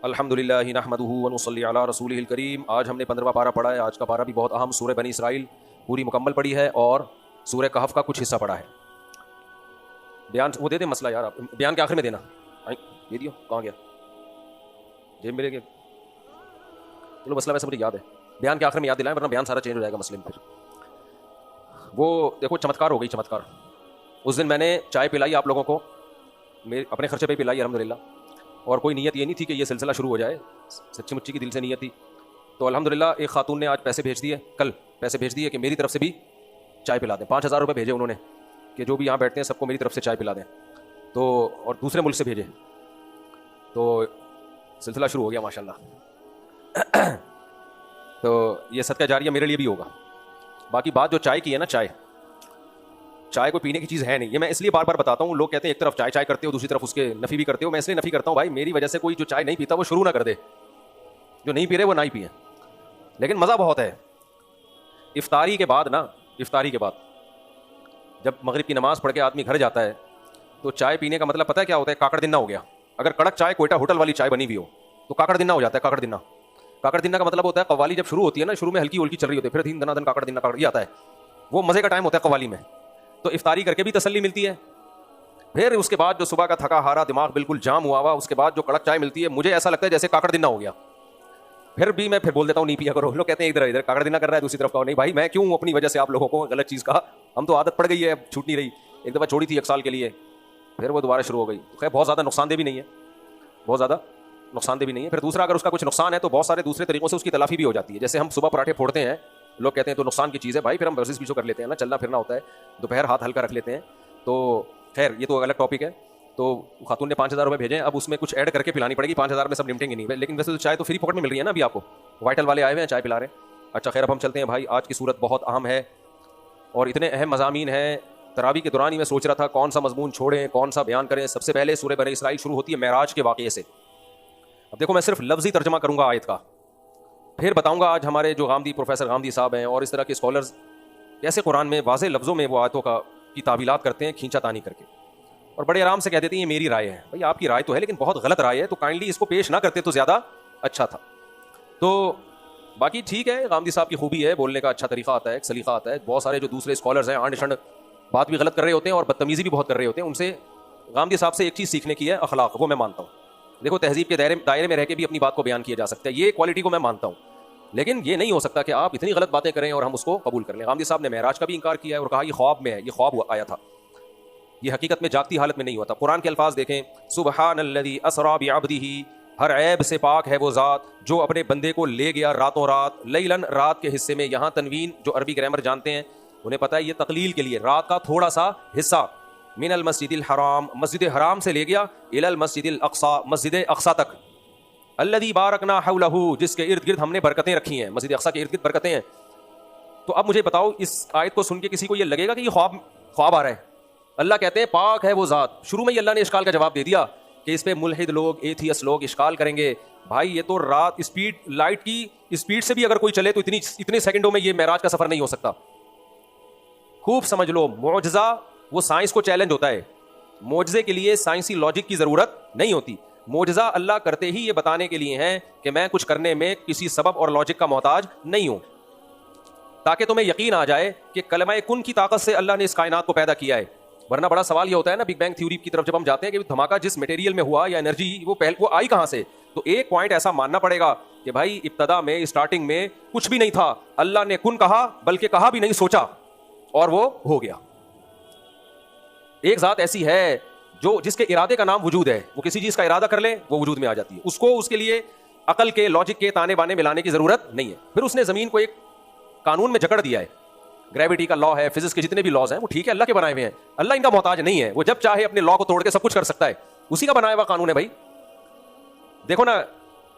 अल्हम्दुलिल्लाहि नहमदुहु व नुसल्ली अला रसूलिहिल करीम। आज हमने 15वां पारा पढ़ा है। आज का पारा भी बहुत अहम, सूरह बनी इसराइल पूरी मुकम्मल पढ़ी है और सूरह कहफ का कुछ हिस्सा पढ़ा है। बयान वो दे दे मसला यार, आप बयान के आखिर में देना। ये दियो, कहाँ गया? जेब में लेके चलो, मसला वैसे मुझे याद है, बयान के आखिर में याद दिलाएं वरना बयान सारा चेंज हो जाएगा मसले में। फिर वो देखो, चमत्कार हो गई, चमत्कार। उस दिन मैंने चाय पिलाई आप लोगों को, मेरे अपने खर्चे पे पिलाई अल्हम्दुलिल्लाह, और कोई नीयत ये नहीं थी कि ये सिलसिला शुरू हो जाए, सच्ची मुच्ची की दिल से नीयत थी। तो अल्हम्दुलिल्लाह एक खातून ने आज पैसे भेज दिए, कल पैसे भेज दिए कि मेरी तरफ से भी चाय पिला दें। 5000 रुपये भेजे उन्होंने कि जो भी यहाँ बैठते हैं सबको मेरी तरफ से चाय पिला दें। तो और दूसरे मुल्क से भेजे, तो सिलसिला शुरू हो गया माशाल्लाह। तो ये सदका जारिया मेरे लिए भी होगा। बाकी बात जो चाय की है ना, चाय को पीने की चीज़ है नहीं। ये मैं इसलिए बार बार बताता हूँ, लोग कहते हैं एक तरफ चाय चाय करते हो, दूसरी तरफ उसके नफ़ी भी करते हो। मैं इसलिए नफ़ी करता हूँ भाई, मेरी वजह से कोई जो चाय नहीं पीता वो शुरू ना कर दे, जो नहीं पी रहे वो ना ही पिए। लेकिन मज़ा बहुत है इफ्तारी के बाद ना, इफ्तारी के बाद जब मगरिब की नमाज़ पढ़ के आदमी घर जाता है तो चाय पीने का मतलब पता है क्या होता है? काकड़ दिन्ना हो गया। अगर कड़क चाय कोयटा होटल वाली चाय बनी हुई हो तो काकड़ दिन्ना हो जाता है। काकड़ दिन्ना, काकड़ दिन्ना का मतलब होता है कव्वाली जब शुरू होती है ना, शुरू में हल्की हल्की चल रही होती है, फिर दिन दनादन काकड़ दिन्ना काकड़ आता है, वो मज़े का टाइम होता है कव्वाली में। तो इफ्तारी करके भी तसल्ली मिलती है। फिर उसके बाद जो सुबह का थका हारा दिमाग बिल्कुल जाम हुआ हुआ, उसके बाद जो कड़क चाय मिलती है, मुझे ऐसा लगता है जैसे काकड़ दिन्ना हो गया। फिर भी मैं फिर बोल देता हूँ नहीं पिया करो। लोग कहते हैं इधर इधर काकड़ दिन्ना कर रहा है, दूसरी तरफ कहो। नहीं भाई, मैं क्यों अपनी वजह से आप लोगों को गलत चीज़ कहा? हम तो आदत पड़ गई है, अब छूट नहीं रही। एक दफ़ा छोड़ी थी 1 साल के लिए, फिर वो दोबारा शुरू हो गई। खैर बहुत ज़्यादा नुकसानदेह भी नहीं है, बहुत ज़्यादा नुकसानदेह भी नहीं है। फिर दूसरा, अगर उसका कुछ नुकसान है तो बहुत सारे दूसरे तरीकों से उसकी तलाफी भी हो जाती है। जैसे हम सुबह पराठे फोड़ते हैं, लोग कहते हैं तो नुकसान की चीज़ है भाई, फिर हम वर्जिश भी जो कर लेते हैं ना, चलना फिरना होता है, दोपहर हाथ हल्का रख लेते हैं। तो खैर ये तो अलग टॉपिक है। तो खातून ने 5000 रुपये भेजे, अब उसमें कुछ ऐड करके पिलानी पड़ेगी। 5000 में सब निपटेंगे नहीं, लेकिन वैसे तो चाय तो फ्री पॉकेट में मिल रही है ना अभी आपको। वाइटल वाले आए हुए हैं, चाय पिला रहे हैं। अच्छा खैर, अब हम चलते हैं भाई। आज की सूरत बहुत अहम है और इतने अहम मज़ामीन हैं। तरावी के दौरान ही मैं सोच रहा था कौन सा मजमून छोड़ें, कौन सा बयान करें। सबसे पहले सूरह बनी इसराइल शुरू होती है मेराज के वाक़े से। अब देखो, मैं सिर्फ लफ्ज़ी तर्जमा करूँगा आयत का, फिर बताऊँगा आज हमारे जो गामदी प्रोफेसर गामदी साहब हैं और इस तरह के स्कॉलर्स कैसे कुरान में वाज़े लफ्ज़ों में वो आयतों की तावीलात करते हैं, खींचा तानी करके, और बड़े आराम से कह देते हैं ये मेरी राय है। भाई आपकी राय तो है, लेकिन बहुत गलत राय है, तो काइंडली इसको पेश ना करते तो ज़्यादा अच्छा था। तो बाकी ठीक है, गामदी साहब की खूबी है, बोलने का अच्छा तरीका आता है, एक सलीका आता है। बहुत सारे जो दूसरे स्कॉलर्स हैं आंड शंड बात भी गलत कर रहे होते हैं और बदतमीज़ी भी बहुत कर रहे होते हैं। उनसे गामदी साहब से एक चीज़ सीखने की है, अखलाक, वो मैं मानता हूँ। देखो, तहजीब के दायरे में रह के भी अपनी बात को बयान किया जा सकता है, ये क्वालिटी को मैं मानता हूँ। लेकिन ये नहीं हो सकता कि आप इतनी गलत बातें करें और हम उसको कबूल कर लें। गामदी साहब ने मेराज का भी इंकार किया है और कहा ये ख्वाब में है, ये ख्वाब आया था, ये हकीकत में जागती हालत में नहीं हुआ था। कुरान के अल्फाज देखें, सुबहानल्लज़ी असरा बिअब्दिही, हर ऐब से पाक है वो ज़ात जो अपने बंदे को ले गया रातों रात, लैलन, रात के हिस्से में। यहाँ तनवीन जो अरबी ग्रामर जानते हैं उन्हें पता है ये तकलील के लिए, रात का थोड़ा सा हिस्सा। मिनल मस्जिदिल हराम, मस्जिद हराम से ले गया, इलल मस्जिदिल अक्सा, मस्जिद अक्सा तक। अल्लज़ी बारकना हौलहू, जिसके इर्द गिर्द हमने बरकतें रखी हैं, मस्जिद अक्सा के इर्द गिर्द बरकतें हैं। तो अब मुझे बताओ, इस आयत को सुन के किसी को ये लगेगा कि ये ख्वाब आ रहा है? अल्लाह कहते हैं पाक है वो ज़ात। शुरू में ही अल्लाह ने इश्काल का जवाब दे दिया कि इस पे मुल्हिद लोग, एथियस लोग इश्काल करेंगे, भाई ये तो रात स्पीड, लाइट की स्पीड से भी अगर कोई चले तो इतने सेकंडों में ये मेराज का सफर नहीं हो सकता। खूब समझ लो, मुअजिज़ा वो साइंस को चैलेंज होता है। मुअजिज़े के लिए साइंसी लॉजिक की ज़रूरत नहीं होती। मुअजिज़ा अल्लाह करते ही ये बताने के लिए हैं कि मैं कुछ करने में किसी सबब और लॉजिक का मोहताज नहीं हूं, ताकि तुम्हें यकीन आ जाए कि कलमा कुन की ताकत से अल्लाह ने इस कायनात को पैदा किया है। वरना बड़ा सवाल ये होता है ना, बिग बैंग थ्योरी की तरफ जब हम जाते हैं कि धमाका जिस मटेरियल में हुआ या एनर्जी वो आई कहां से, तो एक पॉइंट ऐसा मानना पड़ेगा कि भाई इब्तदा में, स्टार्टिंग में कुछ भी नहीं था। अल्लाह ने कुन कहा, बल्कि कहा भी नहीं, सोचा और वो हो गया। एक जात ऐसी है जो जिसके इरादे का नाम वजूद है, वो किसी चीज का इरादा कर ले वो वजूद में आ जाती है। उसको उसके लिए अकल के, लॉजिक के ताने बाने मिलाने की जरूरत नहीं है। फिर उसने जमीन को एक कानून में जकड़ दिया है, ग्रेविटी का लॉ है, फिजिक्स के जितने भी लॉज हैं वो ठीक है, अल्लाह के बनाए हुए हैं, अल्लाह इनका मोहताज नहीं है। वो जब चाहे अपने लॉ को तोड़ के सब कुछ कर सकता है, उसी का बनाया हुआ कानून है भाई। देखो ना,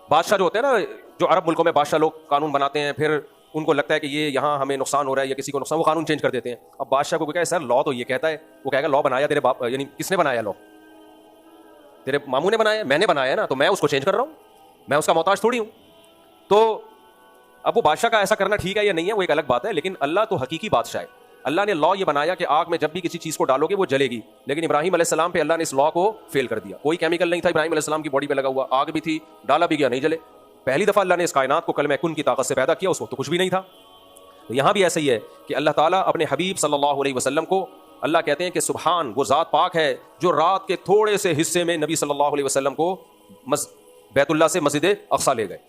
बादशाह जो होते हैं ना, जो अरब मुल्कों में बादशाह लोग कानून बनाते हैं, फिर उनको लगता है कि ये यहाँ हमें नुकसान हो रहा है या किसी को नुकसान, वो कानून चेंज कर देते हैं। अब बादशाह को क्या है, सर लॉ तो ये कहता है, वो कहेगा लॉ बनाया तेरे बाप, यानी किसने बनाया लॉ? तेरे मामू ने बनाया, मैंने बनाया ना, तो मैं उसको चेंज कर रहा हूँ, मैं उसका मोहताज थोड़ी हूँ। तो अब वो बादशाह का ऐसा करना ठीक है या नहीं है वो एक अलग बात है, लेकिन अल्लाह तो हकीकी बादशाह है। अल्लाह ने लॉ ये बनाया कि आग में जब भी किसी चीज़ को डालोगे वो जलेगी, लेकिन इब्राहिम अलैहिस्सलाम पे अल्लाह ने इस लॉ को फेल कर दिया। कोई केमिकल नहीं था इब्राहिम अलैहिस्सलाम की बॉडी पे लगा हुआ, आग भी थी, डाला भी गया, नहीं जले। पहली दफ़ा अल्लाह ने इस कायनात को कलमे कुन की ताकत से पैदा किया, उस वक्त तो कुछ भी नहीं था। तो यहाँ भी ऐसे ही है कि अल्लाह ताला अपने हबीब सल्लल्लाहु अलैहि वसल्लम को अल्लाह कहते हैं कि सुबहान, वो ज़ात पाक है जो रात के थोड़े से हिस्से में नबी सल्लल्लाहु अलैहि वसल्लम को बैतुल्लाह से मस्जिद अक्सा ले गए।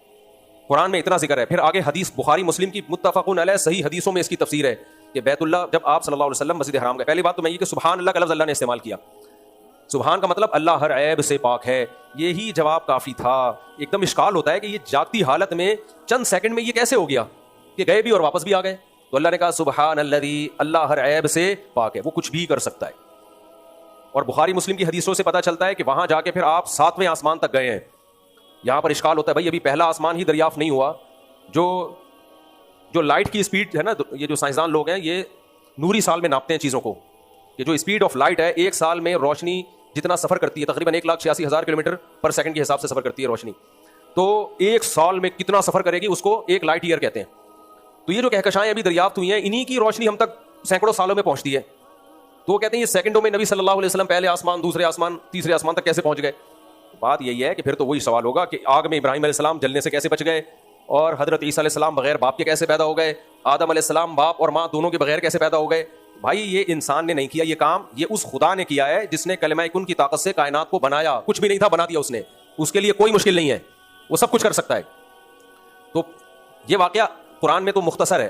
कुरान में इतना जिक्र है। फिर आगे हदीस बुखारी मुस्लिम की मुत्तफ़क़ुन अलैह सही हदीसों में इसकी तफसीर है कि बैतुल्लाह जब आप सल्लल्लाहु अलैहि वसल्लम मस्जिद हराम गए, पहली बात तो मैं ये कि सुबहान अल्लाह का लफ्ज़ अल्लाह ने इस्तेमाल किया। सुबहान का मतलब अल्लाह हर ऐब से पाक है, यही जवाब काफ़ी था। एकदम इश्काल होता है कि ये जागती हालत में चंद सेकंड में ये कैसे हो गया कि गए भी और वापस भी आ गए। तो अल्लाह ने कहा सुबहान अल्लज़ी, अल्लाह हर ऐब से पाक है, वो कुछ भी कर सकता है। और बुखारी मुस्लिम की हदीसों से पता चलता है कि वहां जाके फिर आप 7वें आसमान तक गए हैं। यहाँ पर इश्काल होता है, भाई अभी पहला आसमान ही दरियाफ्त नहीं हुआ। जो लाइट की स्पीड है ना, ये जो साइंसदान लोग हैं ये नूरी साल में नापते हैं चीज़ों को, कि जो स्पीड ऑफ लाइट है एक साल में रोशनी जितना सफ़र करती है, तकरीबन 1,86,000 किलोमीटर पर सेकंड के हिसाब से सफ़र करती है रोशनी, तो एक साल में कितना सफ़र करेगी उसको एक लाइट ईयर कहते हैं। तो ये जो कहकशाएं अभी दरियाफ्त हुई हैं, इन्हीं की रोशनी हम तक सैकड़ों सालों में पहुंचती है। तो वो कहते हैं ये सेकंडों में नबी सल्लल्लाहु अलैहि वसल्लम पहले आसमान, दूसरे आसमान, तीसरे आसमान तक कैसे पहुंच गए। बात यही है कि फिर तो वही सवाल होगा कि आग में इब्राहिम अलैहिस्सलाम जलने से कैसे बच गए, और हजरत ईसा अलैहिस्सलाम बगैर बाप के कैसे पैदा हो गए, आदम अलैहिस्सलाम बाप और माँ दोनों के बगैर कैसे पैदा हो गए। भाई ये इंसान ने नहीं किया ये काम, ये उस खुदा ने किया है जिसने कलमा कुन की ताकत से कायनात को बनाया। कुछ भी नहीं था, बना दिया उसने। उसके लिए कोई मुश्किल नहीं है, वो सब कुछ कर सकता है। तो ये वाकया कुरान में तो मुख्तसर है।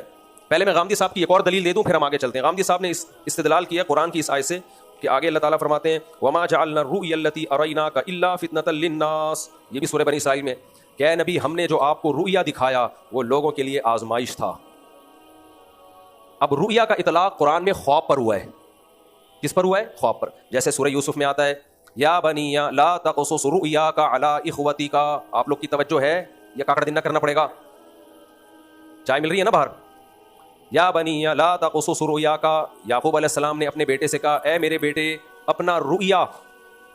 पहले मैं गामदी साहब की एक और दलील दे दूं, फिर हम आगे चलते हैं। गामदी साहब ने इस्तिदलाल किया कुरान की इस आयत से कि आगे अल्लाह ताला फरमाते हैं वमा जअलना रुय्यल्लती अरैनाका इल्ला फितनतल लिन्नास, ये भी सूरह बनी इसराइल में, क्या नबी हमने जो आपको रुया दिखाया वो लोगों के लिए आजमाइश था। अब रुया का इतलाक कुरान में ख्वाब पर हुआ है। किस पर हुआ है? ख्वाब पर। जैसे सूरह यूसुफ में आता है या बनिया ला तक़सुस रुयाका अला इख्वतिका, आप लोग की तवज्जो है, या काकड़ दिन ना करना पड़ेगा, चाय मिल रही है ना बाहर। या बनिया ला तक़सुस रुयाका, याकूब अलैहिस्सलाम ने अपने बेटे से कहा ए मेरे बेटे अपना रुया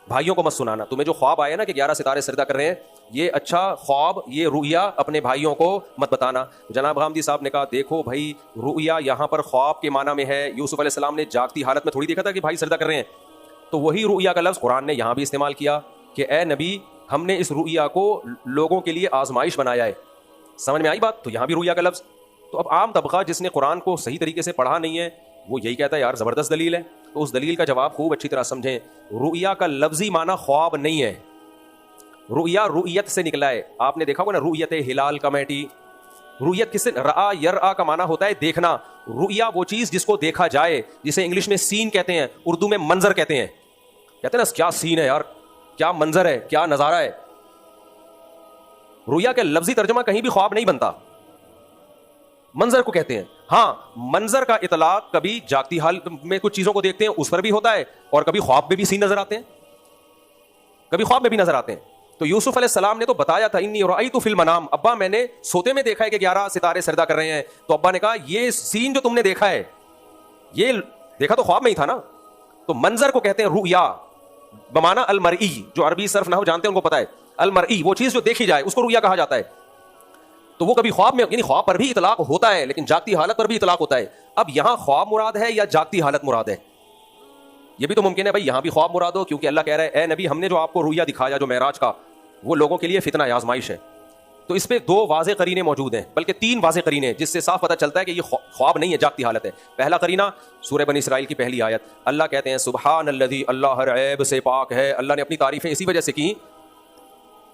भाइयों को मत सुनाना। तुम्हें जो ख्वाब आया ना कि 11 सितारे सजदा कर रहे हैं, ये अच्छा ख्वाब, ये रुया अपने भाइयों को मत बताना। जनाब गामदी साहब ने कहा देखो भाई, रुया यहाँ पर ख्वाब के माना में है। यूसुफ अलैहिस्सलाम ने जागती हालत में थोड़ी देखा था कि भाई सजदा कर रहे हैं, तो वही रुया का लफ्ज़ कुरान ने यहाँ भी इस्तेमाल किया कि ए नबी हमने इस रुया को लोगों के लिए आजमाइश बनाया है। समझ में आई बात? तो यहाँ भी रुया का लफ्ज़। तो अब आम तबका जिसने कुरान को सही तरीके से पढ़ा नहीं है वो यही कहता है यार ज़बरदस्त दलील है। तो उस दलील का जवाब खूब अच्छी तरह समझें। रुया का लफ्जी माना ख्वाब नहीं है, रुया रुयत से निकला है। आपने देखा होगा ना रुयत हिलाल कमेटी, रुयत किससे? रा यरआ का माना होता है देखना। रुया वो चीज़ जिसको देखा जाए, जिसे इंग्लिश में सीन कहते हैं, उर्दू में मंजर कहते हैं। कहते हैं ना क्या सीन है यार, क्या मंजर है, क्या नज़ारा है। रुया का लफ्जी तर्जमा कहीं भी ख्वाब नहीं बनता, मंजर को कहते हैं। हाँ, मंजर का इतलाक कभी जागती हाल में कुछ चीजों को देखते हैं उस पर भी होता है, और कभी ख्वाब में भी सीन नजर आते हैं, कभी ख्वाब में भी नजर आते हैं। तो यूसुफ अलैहिस्सलाम ने तो बताया था इन्नी रअयतु फिल मनाम, अब्बा मैंने सोते में देखा है कि 11 सितारे सजदा कर रहे हैं। तो अब्बा ने कहा ये सीन जो तुमने देखा है, ये देखा तो ख्वाब में ही था ना। तो मंजर को कहते हैं रुया बमाना अलमरई, जो अरबी सर्फ नहव जानते हैं उनको पता है। अलमरई वो चीज जो देखी जाए उसको रुया कहा जाता है। तो वो कभी ख्वाब में, यानी ख्वाब पर भी इतलाक होता है, लेकिन जागती हालत पर भी इतलाक होता है। अब यहां ख्वाब मुराद है या जागती हालत मुराद है? ये भी तो मुमकिन है भाई यहां भी ख्वाब मुराद हो, क्योंकि अल्लाह कह रहा है ए नबी हमने जो आपको रुया दिखाया जो मेराज का, वो लोगों के लिए फितना आजमाइश है। तो इस पे 2 वाज़े करीने मौजूद हैं, बल्कि 3 वाज़े करीने, जिससे साफ पता चलता है कि ये ख्वाब नहीं है, जागती हालत है। पहला करीना सूरह बनी इसराइल की पहली आयत, अल्लाह कहते हैं सुबहान अल्लज़ी, अल्लाह हर ऐब से पाक है। अल्लाह ने अपनी तारीफें इसी वजह से की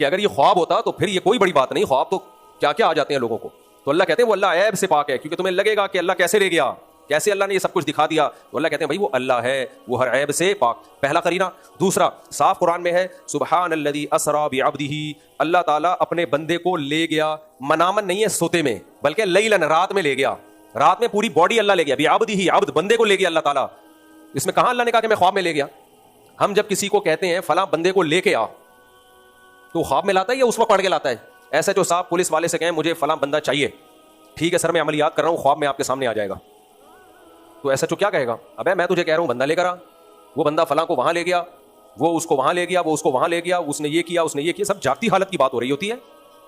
कि अगर ये ख्वाब होता तो फिर ये कोई बड़ी बात नहीं, ख्वाब तो क्या क्या आ जाते हैं लोगों को। तो अल्लाह कहते हैं वो अल्लाह ऐब से पाक है, क्योंकि तुम्हें लगेगा कि अल्लाह कैसे ले गया, कैसे अल्लाह ने ये सब कुछ दिखा दिया। तो अल्लाह कहते हैं भाई वो अल्लाह है, वो हर ऐब से पाक। पहला करीना। दूसरा साफ कुरान में है सुबहान अल्लज़ी अस्रा बिअब्दिही, अल्लाह ताला अपने बंदे को ले गया, मनामन नहीं है सोते में, बल्कि लैलन रात में ले गया। रात में पूरी बॉडी अल्लाह ले गया, बिअब्दिही अब्द बंदे को ले गया अल्लाह ताला। इसमें कहां अल्लाह ने कहा कि मैं ख्वाब में ले गया? हम जब किसी को कहते हैं फलां बंदे को लेके आ, तो ख्वाब में लाता है या उस वक्त पढ़ के लाता है? ऐसा जो साहब पुलिस वाले से कहें मुझे फलां बंदा चाहिए, ठीक है सर मैं अमलियात कर रहा हूं, ख्वाब में आपके सामने आ जाएगा, तो ऐसा जो क्या कहेगा? अबे मैं तुझे कह रहा हूं बंदा लेकर आ, वो बंदा फलां को वहां ले गया, वो उसको वहां ले गया, वो उसको वहां ले गया, उसने ये किया, उसने ये किया। सब जागती हालत की बात हो रही होती है।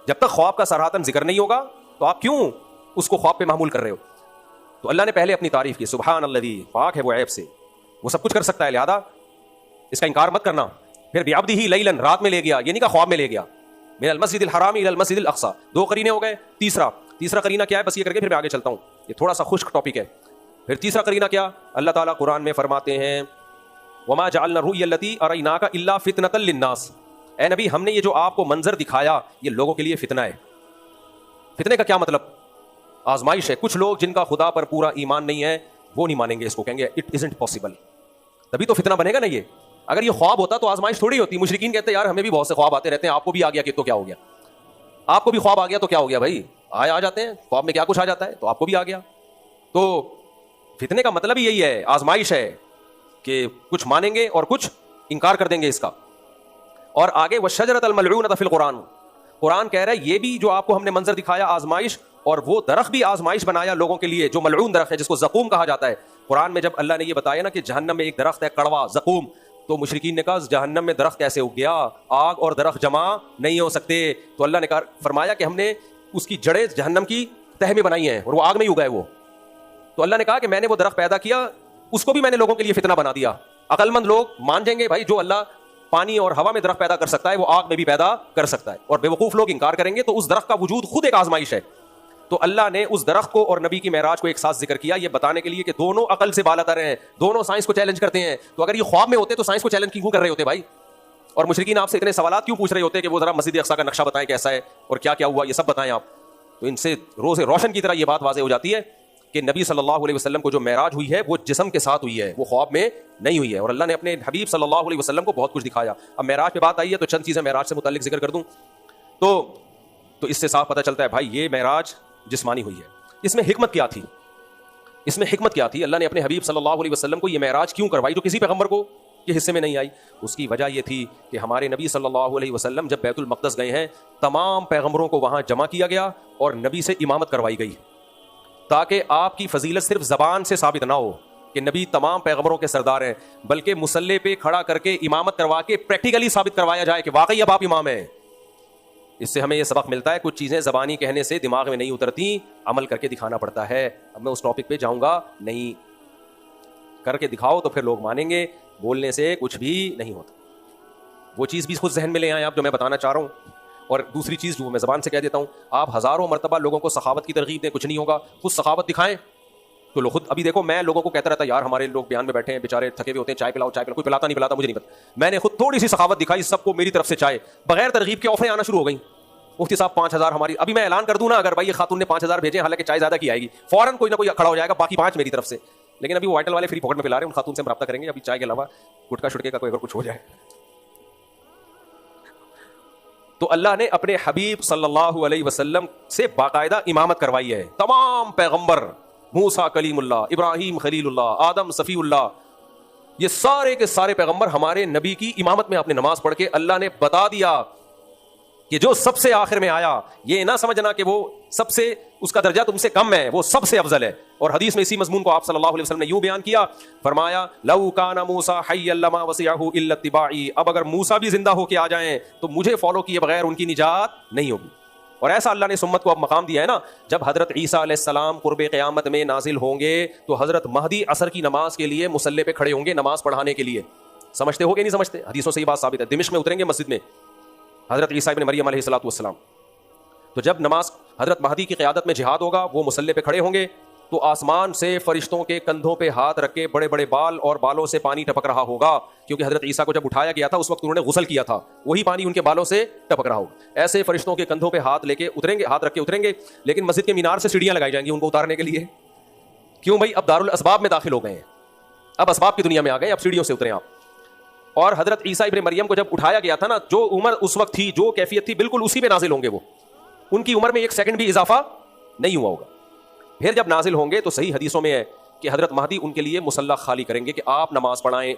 जब तक ख्वाब का सराहतन जिक्र नहीं होगा तो आप क्यों उसको ख्वाब पे मामूल कर रहे हो? तो अल्लाह ने पहले अपनी तारीफ की, सुभान अल्लज़ी, पाक है वो ऐब से, वो सब कुछ कर सकता है, लिहाजा इसका इनकार मत करना। फिर बिअब्दिही लैलन, रात में ले गया, ये नहीं कहा ख्वाब में ले गया, मिनल मस्जिदिल हरामी इलल मस्जिदिल अक़सा, 2 करीने हो गए। तीसरा करीना क्या है, बस ये करके फिर मैं आगे चलता हूँ, ये थोड़ा सा खुश्क टॉपिक है। फिर तीसरा करीना क्या, अल्लाह ताला कुरान में फरमाते हैं, वमा जअलना रुय्यल्लती अरैनाका इल्ला फितनतल लिन्नास, ए नबी हमने ये जो आपको मंजर दिखाया ये लोगों के लिए फितना है। फितने का क्या मतलब, आजमाइश है। कुछ लोग जिनका खुदा पर पूरा ईमान नहीं है वो नहीं मानेंगे इसको, कहेंगे इट इजंट पॉसिबल, तभी तो फितना बनेगा ना ये। अगर ये ख्वाब होता तो आजमाइश थोड़ी होती। मुशरिकीन कहते हैं यार हमें भी बहुत से ख्वाब आते रहते हैं, आपको भी आ गया कि तो क्या हो गया, आपको भी ख्वाब आ गया तो क्या हो गया भाई, आ जाते हैं ख्वाब में, क्या कुछ आ जाता है, तो आपको भी आ गया। तो फितने का मतलब ही यही है, आजमाइश है कि कुछ मानेंगे और कुछ इनकार कर देंगे इसका। और आगे वशजरतल मलऊनत फिल कुरान, कुरान कह रहा है ये भी जो आपको हमने मंजर दिखाया आजमाइश, और वो दरख्त भी आजमाइश बनाया लोगों के लिए जो मलऊन दरख्त है, जिसको ज़क़ूम कहा जाता है। कुरान में जब अल्लाह ने ये बताया ना कि जहन्नम में एक दरख्त है कड़वा ज़क़ूम, तो मुशरिकीन ने कहा जहन्नम में दरख्त कैसे उग गया, आग और दरख्त जमा नहीं हो सकते। तो अल्लाह ने कहा, फरमाया कि हमने उसकी जड़ें जहन्नम की तह में बनाई हैं और वो आग में ही उगा है वो। तो अल्लाह ने कहा कि मैंने वो दरख्त पैदा किया, उसको भी मैंने लोगों के लिए फितना बना दिया। अकलमंद लोग मान जाएंगे भाई जो अल्लाह पानी और हवा में दरख्त पैदा कर सकता है वो आग में भी पैदा कर सकता है, और बेवकूफ लोग इनकार करेंगे। तो उस दरख्त का वजूद खुद एक आजमाइश है। तो अल्लाह ने उस दरख्त को और नबी की मेराज को एक साथ जिक्र किया, ये बताने के लिए कि दोनों अकल से बालातर हैं, दोनों साइंस को चैलेंज करते हैं। तो अगर ये ख्वाब में होते तो साइंस को चैलेंज क्यों कर रहे होते भाई, और मुशरिकीन आपसे इतने सवालात क्यों पूछ रहे होते कि वो जरा मस्जिद अक्सा का नक्शा बताएं कैसा है और क्या क्या हुआ, ये सब बताएं आप। तो इनसे रोज़ रोशन की तरह ये बात वाज़ेह हो जाती है कि नबी सल्लल्लाहु अलैहि वसल्लम को जो मेराज हुई है वो जिस्म के साथ हुई है, वो ख्वाब में नहीं हुई है। और अल्लाह ने अपने हबीब सल्लल्लाहु अलैहि वसल्लम को बहुत कुछ दिखाया। अब मेराज पे बात आई है तो चंद चीज़ें मेराज से मुताल्लिक जिक्र कर दूँ तो इससे साफ पता चलता है भाई ये मेराज जिस्मानी हुई है। इसमें हिकमत क्या थी, इसमें हिकमत क्या थी, अल्लाह ने अपने हबीब सल्लल्लाहु अलैहि वसल्लम को ये मेराज क्यों करवाई जो किसी पैगंबर को के हिस्से में नहीं आई। उसकी वजह यह थी कि हमारे नबी सल्लल्लाहु अलैहि वसल्लम जब बैतुल मक़दस गए हैं, तमाम पैगंबरों को वहाँ जमा किया गया और नबी से इमामत करवाई गई, ताकि आपकी फजीलत सिर्फ ज़बान से साबित ना हो कि नबी तमाम पैगंबरों के सरदार हैं, बल्कि मुसल्ले पे खड़ा करके इमामत करवा के प्रैक्टिकली साबित करवाया जाए कि वाकई अब आप इमाम हैं। इससे हमें यह सबक मिलता है कुछ चीज़ें ज़बानी कहने से दिमाग में नहीं उतरती, अमल करके दिखाना पड़ता है। अब मैं उस टॉपिक पे जाऊंगा नहीं, करके दिखाओ तो फिर लोग मानेंगे, बोलने से कुछ भी नहीं होता। वो चीज़ भी खुद जहन में ले आए आप जो मैं बताना चाह रहा हूँ। और दूसरी चीज़ जो मैं ज़बान से कह देता हूँ, आप हज़ारों मरतबा लोगों को सखावत की तरगीब दें, कुछ नहीं होगा, खुद सखावत दिखाएं तो लोग खुद। अभी देखो मैं लोगों को कहता रहता यार हमारे लोग बयान में बैठे हैं बेचारे थके हुए होते हैं, चाय पिलाओ चाय पिलाओ, कोई पिलाता नहीं पिलाता मुझे नहीं पता। मैंने खुद थोड़ी सी सखावत दिखाई, सबको मेरी तरफ से चाय बगैर तरगीब के ऑफरें आना शुरू हो गई। मुफ्ती साहब 5000 हमारी, अभी मैं ऐलान कर दूं ना अगर भाई ये खातून ने 5000 भेजे, हालांकि चाय ज़्यादा की आएगी, फौरन कोई ना कोई खड़ा हो जाएगा, बाकी 5 मेरी तरफ से। लेकिन अभी वो वाइटल वाले फ्री पॉकेट में पिला रहे हैं, उन खातून से हम रब्ता करेंगे अभी चाय के अलावा गुटका शुटके का कोई अगर कुछ हो जाए। तो अल्लाह ने अपने हबीब सल्लल्लाहु अलैहि वसल्लम से बाकायदा इमामत करवाई है। तमाम पैगंबर, मूसा कलीमुल्लाह, इब्राहीम खलीलुल्लाह, आदम सफ़ीउल्लाह, ये सारे के सारे पैगंबर हमारे नबी की इमामत में अपने नमाज पढ़ के अल्लाह ने बता दिया कि जो सबसे आखिर में आया, ये ना समझना कि वो सबसे उसका दर्जा तुमसे कम है, वो सबसे अफजल है। और हदीस में इसी मजमून को आप सल्लल्लाहु अलैहि वसल्लम ने यूं बयान किया, फरमाया लौ काना मूसा हय्यन लमा वसिअहु इल्ला इत्तिबाई, अब अगर मूसा भी जिंदा होके आ जाएं तो मुझे फॉलो किए बगैर उनकी निजात नहीं होगी। और ऐसा अल्लाह ने सुम्मत को अब मकाम दिया है ना, जब हजरत ईसा अलैहिस्सलाम कुर्बे क़यामत में नाजिल होंगे तो हजरत महदी असर की नमाज के लिए मुसल्ले पे खड़े होंगे नमाज पढ़ाने के लिए। समझते हो कि नहीं समझते? हदीसों से ये बात साबित है। दिमिश्क में उतरेंगे मस्जिद में हजरत ईसा इब्न मरियम अलैहिस्सलातु वस्सलाम, तो जब नमाज हजरत महदी की क़यादत में जिहाद होगा, वो मुसल्ले पे खड़े होंगे तो आसमान से फरिश्तों के कंधों पे हाथ रख के बड़े बड़े बाल और बालों से पानी टपक रहा होगा, क्योंकि हजरत ईसा को जब उठाया गया था उस वक्त उन्होंने गुस्ल किया था, वही पानी उनके बालों से टपक रहा होगा। ऐसे फरिश्तों के कंधों पे हाथ लेके उतरेंगे, हाथ रख के उतरेंगे। लेकिन मस्जिद के मीनार से सीढ़ियां लगाई जाएंगी उनको उतारने के लिए। क्यों भाई? अब दारुल असबाब में दाखिल हो गए हैं, अब असबाब की दुनिया में आ गए, अब सीढ़ियों से उतरे आप। और हजरत ईसा इब्न मरियम को जब उठाया गया था ना, जो उम्र उस वक्त थी, जो कैफियत थी, बिल्कुल उसी पे नाजिल होंगे वो, उनकी उम्र में 1 सेकंड भी इजाफा नहीं हुआ होगा। फिर जब नाजिल होंगे तो सही हदीसों में है कि हजरत महदी उनके लिए मुसल्ला खाली करेंगे कि आप नमाज पढ़ाएं।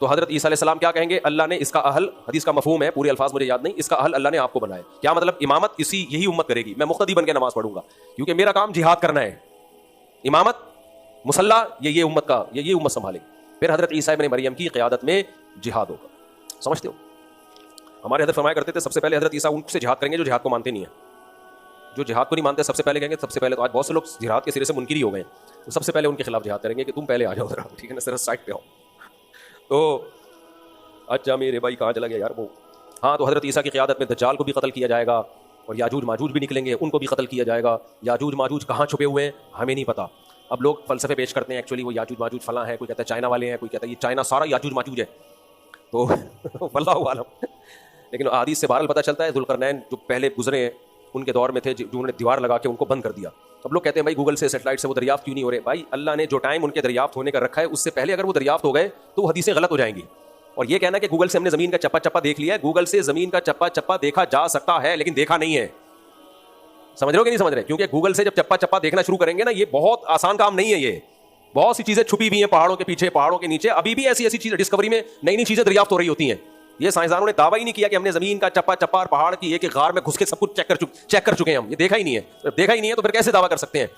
तो हजरत ईसा अलैहिस्सलाम क्या कहेंगे? अल्लाह ने इसका अहल, हदीस का मफहूम है, पूरे अल्फाज मुझे याद नहीं, इसका अहल अल्लाह ने आपको बनाया। क्या मतलब? इमामत इसी यही उम्मत करेगी, मैं मुख्तदी बन के नमाज पढ़ूंगा क्योंकि मेरा काम जिहाद करना है। इमामत मुसल्ला ये उम्मत का, ये उम्मत संभालेगी। फिर हजरत ईसा इब्न मरियम की क़यादत में जिहाद होगा। समझते हो? हमारे हजरत फरमाया करते थे सबसे पहले हजरत ईसा उनसे जिहाद करेंगे जो जिहाद को मानते नहीं है। जो जिहाद को नहीं मानते सबसे पहले कहेंगे, सबसे पहले तो आज बहुत से लोग जिहाद के सिरे से मुनकिर ही हो गए, तो सबसे पहले उनके खिलाफ जिहाद करेंगे कि तुम पहले आ जाओ जरा, ठीक है ना, सिर्फ साइड पे आओ। तो अच्छा मेरे भाई कहाँ चला गया यार वो, हाँ, तो हज़रत ईसा की क़ियादत में दज्जाल को भी कत्ल किया जाएगा और याजूज माजूज भी निकलेंगे, उनको भी कत्ल किया जाएगा। याजूज माजूज कहाँ छुपे हुए हैं हमें नहीं पता। अब लोग फ़लसफ़े पेश करते हैं, एक्चुअली वो याजूज माजूज फलां है, कोई कहता है चाइना वाले हैं, कोई कहता है ये चाइना सारा याजूज माजूज है, तो वल्लाहु आलम। लेकिन हदीस से बहरहाल पता चलता है ज़ुल्क़रनैन जो पहले गुजरे हैं उनके दौर में थे, जो उन्होंने दीवार लगा के उनको बंद कर दिया। अब लोग कहते हैं भाई गूगल से, सेटेलाइट से वो दरियाफ्त क्यों नहीं हो रहे? भाई अल्लाह ने जो टाइम उनके दरियाफ्त होने का रखा है उससे पहले अगर वो दरियाफ्त हो गए तो वो हदीसें गलत हो जाएंगी। और ये कहना कि गूगल से हमने ज़मीन का चप्पा चप्पा देख लिया है, गूगल से ज़मीन का चप्पा चप्पा देखा जा सकता है लेकिन देखा नहीं है। समझ रहे हो कि नहीं समझ रहे? क्योंकि गूगल से जब चप्पा चप्पा देखना शुरू करेंगे ना, ये बहुत आसान काम नहीं है। ये बहुत सी चीज़ें छुपी हुई हैं पहाड़ों के पीछे, पहाड़ों के नीचे, अभी भी ऐसी ऐसी चीज़ें डिस्कवरी में नई नई चीज़ें दरियाफ्त हो रही होती हैं। ये साइंसदानों ने दावा ही नहीं किया कि हमने ज़मीन का चप्पा चप्पा और पहाड़ की एक गार में घुस के सब कुछ चेक कर चुके हैं हम। ये देखा ही नहीं है, देखा ही नहीं है तो फिर कैसे दावा कर सकते हैं?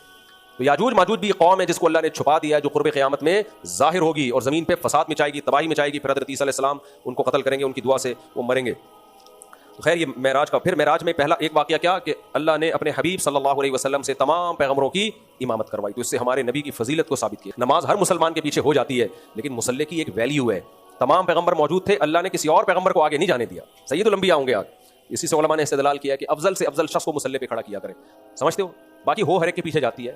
तो याजूज माजूज भी कौम है जिसको अल्लाह ने छुपा दिया है, जो कुर्ब क़यामत में ज़ाहिर होगी और ज़मीन पे फसाद मचाएगी, तबाही मचाएगी। फिर हज़रत ईसा अलैहिस्सलाम उनको कत्ल करेंगे, उनकी दुआ से वो मरेंगे। तो खैर ये मेराज का, फिर मेराज में पहला एक वाक़या क्या कि अल्लाह ने अपने हबीब सल्लल्लाहु अलैहि वसल्लम से तमाम पैगम्बरों की इमामत करवाई, तो इससे हमारे नबी की फजीलत को साबित किया। नमाज हर मुसलमान के पीछे हो जाती है लेकिन मुसल्ले की एक वैल्यू है। तमाम पैगम्बर मौजूद थे, अल्लाह ने किसी और पैगम्बर को आगे नहीं जाने दिया। सैयदुल अंबिया होंगे आगे। इसी से उलमा ने इस्तेदलाल किया कि अफजल से अफजल शख्स को मुसल्ले पे खड़ा किया करें। समझते हो? बाकी हो हर एक के पीछे जाती है।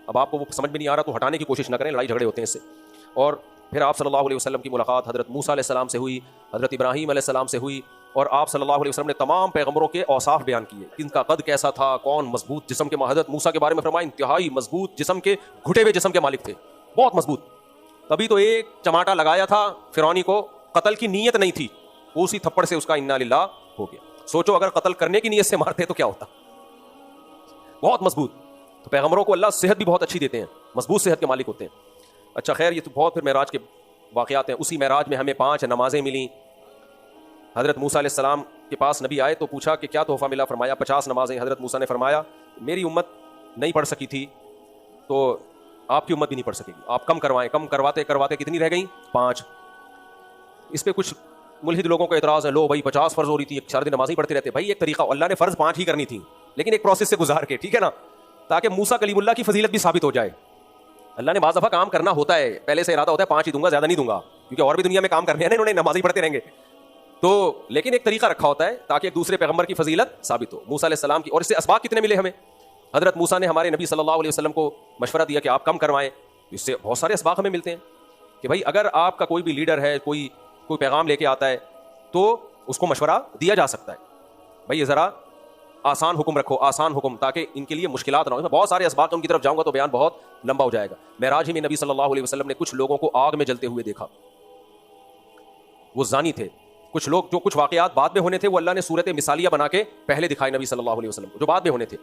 अब आपको वो समझ में नहीं आ रहा तो हटाने की कोशिश ना करें, लड़ाई झगड़े होते हैं इससे। और फिर आप सल्लल्लाहु अलैहि वसल्लम की मुलाकात हज़रत मूसा अलैहिस्सलाम से हुई, हज़रत इब्राहीम अलैहिस्सलाम से हुई, और आप सल्लल्लाहु अलैहि वसल्लम ने तमाम पैगम्बरों के औसाफ बयान किए, इनका कद कैसा था, कौन मजबूत जिस्म के। हज़रत मूसा के बारे में फरमाया इंतहाई मजबूत जिस्म के, घुटे हुए जिस्म के मालिक थे, बहुत मजबूत। तभी तो एक चमाटा लगाया था फिरौनी को, कत्ल की नीयत नहीं थी, उसी थप्पड़ से उसका इन्ना लिल्लाह हो गया। सोचो अगर कत्ल करने की नीयत से मारते तो क्या होता। बहुत मजबूत। तो पैगम्बरों को अल्लाह सेहत भी बहुत अच्छी देते हैं, मजबूत सेहत के मालिक होते हैं। अच्छा खैर ये तो बहुत फिर मेराज के वाक़यात हैं। उसी मेराज में हमें 5 नमाजें मिली। हज़रत मूसा अलैहिस्सलाम के पास नबी आए तो पूछा कि क्या तोहफ़ा मिला? फरमाया 50 नमाजें। हज़रत मूसा ने फरमाया मेरी उम्मत नहीं पढ़ सकी थी तो आपकी उम्मत भी नहीं पढ़ सकेगी, आप कम करवाएं। कम करवाते करवाते कितनी रह गई? 5। इस पर कुछ मुल्हिद लोगों का एतराज़ है, लो भाई 50 फ़र्ज़ हो रही थी, सारे दिन नमाज़ ही पढ़ते रहते। भाई एक तरीका, अल्लाह ने फ़र्ज़ 5 ही करनी थी लेकिन एक प्रोसेस से गुजार के, ठीक है ना, ताकि मूसा कलीमुल्लाह की फजीलत भी साबित हो जाए। अल्लाह ने बाज़ दफ़ा काम करना होता है, पहले से इरादा होता है 5 ही दूंगा, ज़्यादा नहीं दूंगा, क्योंकि और भी दुनिया में काम करने हैं ना इन्होंने, नमाज़ ही पढ़ते रहेंगे। तो लेकिन एक तरीका रखा होता है ताकि एक दूसरे पैगम्बर की फजीलत साबित हो, मूसा अलैहिस्सलाम की। और इससे असबाब कितने मिले हमें? हज़रत मूसा ने हमारे नबी सल्लल्लाहु अलैहि वसल्लम को मशवरा दिया कि आप कम करवाएं। इससे बहुत सारे असबाब हमें मिलते हैं कि भाई अगर आपका कोई भी लीडर है, कोई पैगाम लेके आता है तो उसको मशवरा दिया जा सकता है, भाई ये ज़रा आसान हुक्म रखो, आसान हुक्म, ताकि इनके लिए मुश्किलात ना हो। बहुत सारे असबाब, उनकी तरफ जाऊंगा तो बयान बहुत लंबा हो जाएगा। मेराज ही में नबी सल्लल्लाहु अलैहि वसल्लम ने कुछ लोगों को आग में जलते हुए देखा, वो जानी थे। कुछ लोग, जो कुछ वाक़यात बाद में होने थे, वो अल्लाह ने सूरत मिसालिया बना के पहले दिखाए नबी सल्लल्लाहु अलैहि वसल्लम को, जो बाद में होने थे।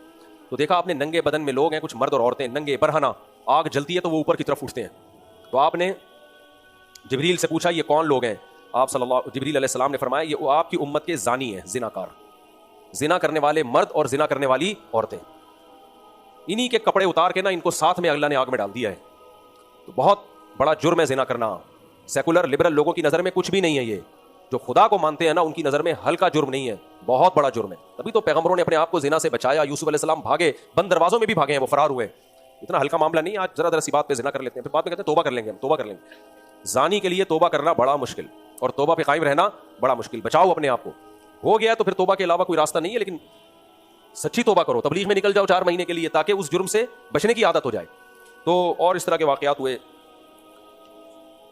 तो देखा आपने नंगे बदन में लोग हैं, कुछ मर्द और औरतें नंगे बरहना, आग जलती है तो वो ऊपर की तरफ उठते हैं। तो आपने जिब्रील से पूछा ये कौन लोग हैं? आप जिब्रील अलैहिस्सलाम ने फरमाया ये आपकी उम्मत के जानी हैं, जिनाकार, जिना करने वाले मर्द और जिना करने वाली औरतें। इन्हीं के कपड़े उतार के ना इनको साथ में अल्लाह ने आग में डाल दिया है। तो बहुत बड़ा जुर्म है जिना करना। सेकुलर लिबरल लोगों की नज़र में कुछ भी नहीं है ये, जो खुदा को मानते हैं ना उनकी नज़र में हल्का जुर्म नहीं है, बहुत बड़ा जुर्म है। तभी तो पैगम्बरों ने अपने आप को जिना से बचाया। यूसुफ अलैहिस्सलाम भागे, बंद दरवाजों में भी भागे हैं, वो फरार हुए। इतना हल्का मामला नहीं। आज जरा सी बात पे जिना कर लेते हैं, फिर बाद में कहते हैं तोबा कर लेंगे, हम तोबा कर लेंगे। जानी के लिए तोबा करना बड़ा मुश्किल और तोबा पे कायम रहना बड़ा मुश्किल। बचाओ अपने आप को, हो गया तो फिर तोबा के अलावा कोई रास्ता नहीं है, लेकिन सच्ची तोबा करो, तबलीग में निकल जाओ 4 महीने के लिए, ताकि उस जुर्म से बचने की आदत हो जाए। तो और इस तरह के वाक़यात हुए।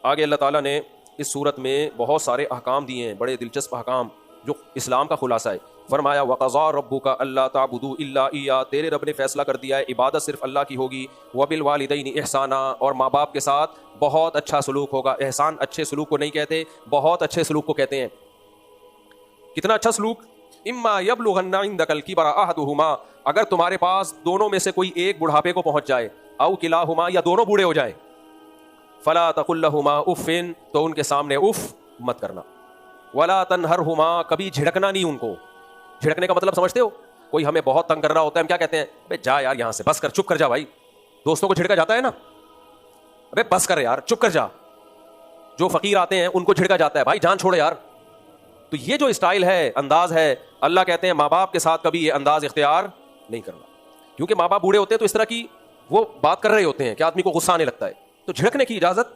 आगे अल्लाह ताला ने इस सूरत में बहुत सारे अहकाम दिए हैं, बड़े दिलचस्प अहकाम जो इस्लाम का खुलासा है। फरमाया वक़ज़ा रब्बुका अल्ला ताबुदू इल्ला इय्या, तेरे रब ने फैसला कर दिया है इबादत सिर्फ अल्लाह की होगी। वबिल वालिदैनि इहसाना, और माँ बाप के साथ बहुत अच्छा सलूक होगा। एहसान अच्छे सलूक को नहीं कहते, बहुत अच्छे सलूक को कहते हैं। कितना अच्छा सलूक? इम्मा यबलुगन्ना इंदकल किबरा अहदुहुमा, अगर तुम्हारे पास दोनों में से कोई एक बुढ़ापे को पहुंच जाए, औ किलाहुमा, या दोनों बूढ़े हो जाए, फला तकुल्लहुमा उफ़िन, तो उनके सामने उफ़ मत करना। वला तनहरहुमा, कभी झिड़कना नहीं उनको। झिड़कने का मतलब समझते हो? कोई हमें बहुत तंग कर रहा होता है, हम क्या कहते हैं? अबे जा यार यहाँ से, बस कर, चुप कर जा भाई। दोस्तों को झिड़का जाता है ना, अबे बस कर यार, चुप कर जा। जो फकीर आते हैं उनको झिड़का जाता है, भाई जान छोड़ यार। तो ये जो स्टाइल है, अंदाज है, अल्लाह कहते हैं माँ बाप के साथ कभी ये अंदाज इख्तियार नहीं करना। क्योंकि माँ बाप बूढ़े होते हैं तो इस तरह की वो बात कर रहे होते हैं कि आदमी को गुस्सा आने लगता है, तो झिड़कने की इजाजत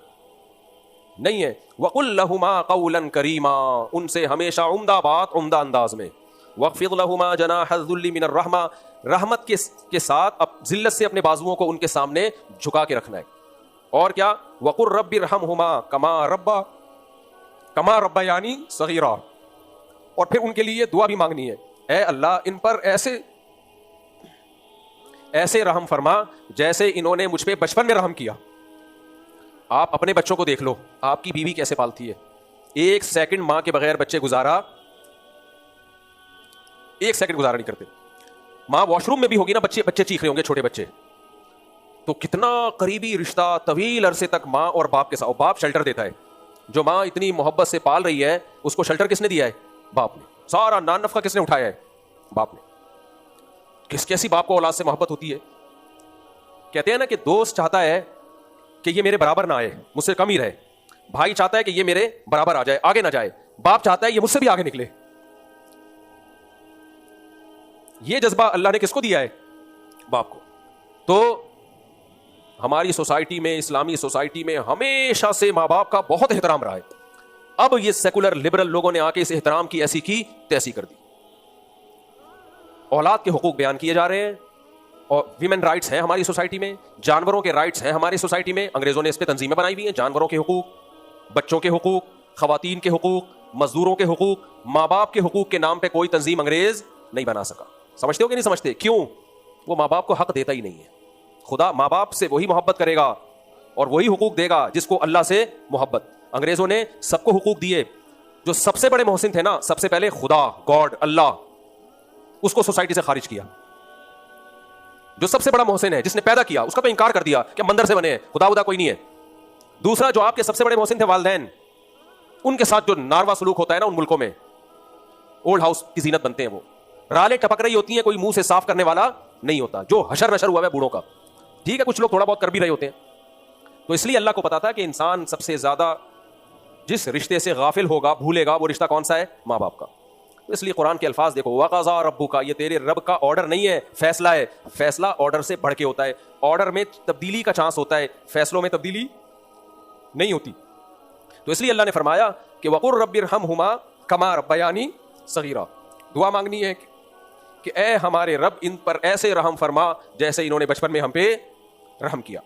नहीं है। वकुल लहुमा कौलन करीमा, उनसे हमेशा उम्दा बात उम्दा अंदाज में। वक़्फ़िद लहुमा जनाहज़ुल्लि मिनर रहमा, रहमत के साथ अब जिल्लत से अपने बाजुओं को उनके सामने झुका के रखना है। और क्या, वक़ुर रब्बिरहमहुमा कमा रब्बयानी सगीरा, और फिर उनके लिए दुआ भी मांगनी है, ऐ अल्लाह इन पर ऐसे रहम फरमा जैसे इन्होंने मुझ पे बचपन में रहम किया। आप अपने बच्चों को देख लो, आपकी बीवी कैसे पालती है। 1 सेकंड मां के बगैर बच्चे गुजारा, 1 सेकंड गुजारा नहीं करते। मां वॉशरूम में भी होगी ना, बच्चे चीख रहे होंगे, छोटे बच्चे, तो कितना करीबी रिश्ता तवील अरसे तक मां और बाप के साथ। बाप शेल्टर देता है, जो मां इतनी मोहब्बत से पाल रही है उसको शेल्टर किसने दिया है? बाप ने। सारा नान नफका किसने उठाया है? बाप ने। कैसी बाप को औलाद से मोहब्बत होती है। कहते हैं ना कि दोस्त चाहता है कि ये मेरे बराबर ना आए, मुझसे कम ही रहे। भाई चाहता है कि ये मेरे बराबर आ जाए, आगे ना जाए। बाप चाहता है ये मुझसे भी आगे निकले। ये जज्बा अल्लाह ने किसको दिया है? बाप को। तो हमारी सोसाइटी में, इस्लामी सोसाइटी में हमेशा से माँ बाप का बहुत एहतराम रहा है। अब ये सेकुलर लिबरल लोगों ने आके इस एहतराम की ऐसी की तैसी कर दी। औलाद के हुकूक बयान किए जा रहे हैं, और विमेन राइट्स हैं हमारी सोसाइटी में, जानवरों के राइट्स हैं हमारी सोसाइटी में। अंग्रेजों ने इस पे तंजीमें बनाई हुई हैं, जानवरों के हुकूक, बच्चों के हुकूक, खवातीन के हुकूक, मजदूरों के हुकूक। माँ बाप के हुकूक के नाम पे कोई तंजीम अंग्रेज नहीं बना सका। समझते हो कि नहीं समझते? क्यों? वो माँ बाप को हक देता ही नहीं है। खुदा माँ बाप से वही मोहब्बत करेगा और वही हुकूक देगा जिसको अल्लाह से मोहब्बत। अंग्रेजों ने सबको हुकूक दिए। जो सबसे बड़े मोहसिन थे ना, सबसे पहले खुदा, गॉड, अल्लाह, उसको सोसाइटी से खारिज किया। जो सबसे बड़ा मोहसिन है, जिसने पैदा किया, उसका तो इंकार कर दिया कि मंदिर से बने हैं, खुदा उदा कोई नहीं है। दूसरा, जो आपके सबसे बड़े मोहसिन थे वालिदैन, उनके साथ जो नारवा सलूक होता है ना उन मुल्कों में, ओल्ड हाउस की जीनत बनते हैं वो, रालें टपक रही होती हैं, कोई मुंह से साफ करने वाला नहीं होता। जो हशर नशर हुआ है बूढ़ों का, ठीक है, कुछ लोग थोड़ा बहुत कर भी रहे होते हैं। तो इसलिए अल्लाह को पता था कि इंसान सबसे ज्यादा जिस रिश्ते से गाफिल होगा, भूलेगा, वो रिश्ता कौन सा है? माँ बाप का। तो इसलिए कुरान के अल्फाज देखो, वक़ज़ा रब्बुका, ये तेरे रब का ऑर्डर नहीं है, फैसला है। फैसला ऑर्डर से बढ़ के होता है। ऑर्डर में तब्दीली का चांस होता है, फैसलों में तब्दीली नहीं होती। तो इसलिए अल्लाह ने फरमाया कि वक़ुर रब्बिरहमहुमा कमा रब्बयानी सगीरा। दुआ मांगनी है कि ए हमारे रब इन पर ऐसे रहम फरमा जैसे इन्होंने बचपन में हम पे रहम किया।